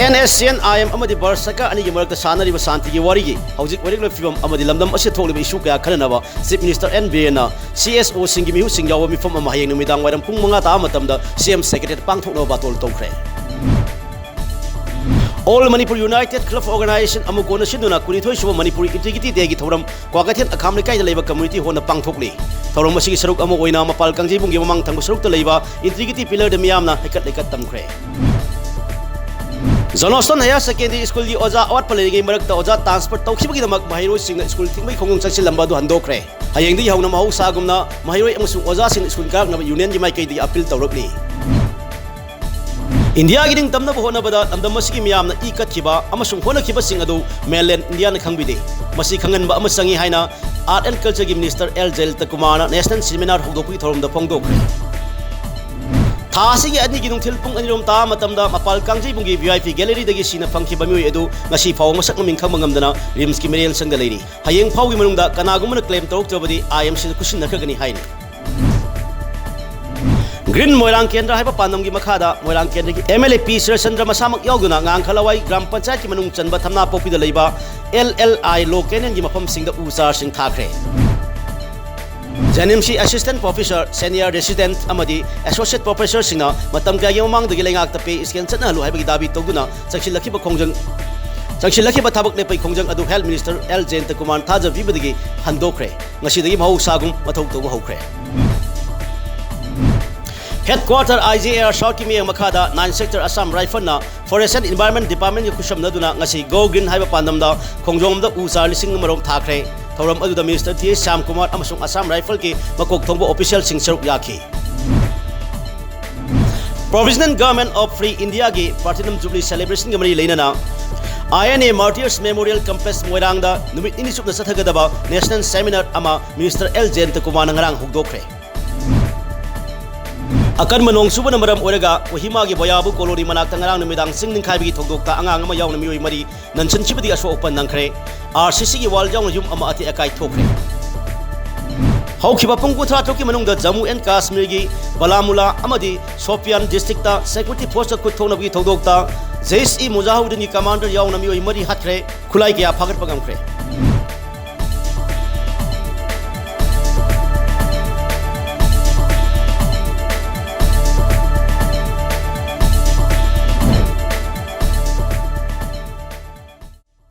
NSCN-IM amadi Barsaka ani Yamarka Sanari Santi Warigi, Hauzik Regular Film Amadi Lamdam Asitoli Shuka Kanava, Chief Minister NBN, CSO Singimi Singawi from Mahayang Midang Wadam Pumangata Matamda, CM Secretary Pangtokno Batol Tokre. All Manipur United Club Organization Amukona Shiduna Kunito Show Manipuri Integrity Degi Toram, Kwagatin Akamika Labor Community Hona Pangtokli. Toromasi Saruk Amoina Mapal Kanji Bungi Mang Tangasuk the Labor, Integrity Pillar de Miamna, Hekat Tamkre. Zonoston Higher Secondary School the Oza or Palagi Marak the Oza Transport Toki the Mahiro Sing School Timmy Kong Sachi Lambado Handokre. Hayang the Honamo Sagumna, Mahiro Musu Oza in School Garden Union Jamaica the Appeal Torokli. India getting Tamna Honabada and the Musiki Miam Ikachiba, Amasung Honakiba Singadu, Mainland Indian Kangvide, Masikangan Bamasangi Haina, Art and Culture Minister El Zel Takumana, National Seminar Hodopi from the Pongdokre. Tasing at Nikin Tilpung and Yom Tamatamda, Mapal Kanji Bungi VIP Gallery the Gisina Funky Bamu Edu, Nasi Pau Masakaming Kamangamdana, Rimski Mariel Sangalady. Hayang Pau Munda, Kanagumana claim talked over the I am Silkusin Nakagani Haine. Green Moilang Kendra Hypapanamgi Makada, Moilang Kendri, MLP Sir Sandra Masamak Yoguna, Ankalawai, Gram Panchaki Manung Chanba Tamna Popi the Labor, LLI Loken and Yimapam Sing the Uzar Sing Takre. Janimshi Assistant Professor, Senior Resident Amadi, Associate Professor Sina, Matamka Yomang the Gilang the Pay is Kansana, Luhabi Dabi Toguna, Sakshilaki Kongjang, Sakshilaki Batabak Lepe Kongjang Adu Health Minister El Jen Takuman Taza Vibadi, Handokre, Nashidi Mau Sagum, Matoto Hokre. Headquarter IGR Shortimi Makada, 9 Sector Assam Rifle, Forest and Environment Department Yukusham Naduna, Nasi Go Green Hyperpandamda, Kongjom the Uzar Lising Marom Takre. Thoram Adu the Minister T. Sam Kumar Amasung Assam Rifle Ki Makok Tombo official Sing Saruk Yaki. Provisional Government of Free India Gi Platinum Jubilee Celebration Gamari Lenana INA Martyrs Memorial Complex Moirangda Numit Inisuk Nasatagadaba National Seminar Ama Minister L. Jen Takuman Ngarang Hugdokre. Akan Manong Subana Maram Oraga, Wahima Boyabu Kolori Manak Tangarang Midang Singing Kabi Togokta Angama Yawnami Mari, Nanchan Chibadi Asho Open Nankre, RCC Waljong Yum Amati Akai Tokre. How Kibapunguta Toki Manung the Jammu and Kashmirgi, Balamula, Amadi, Sopian Districta, Security Post of Kutonabi Togokta, Zaisi Muzahudini Commander Yawnami Mari Hatre, Kulaikia Pagat Pagamkre.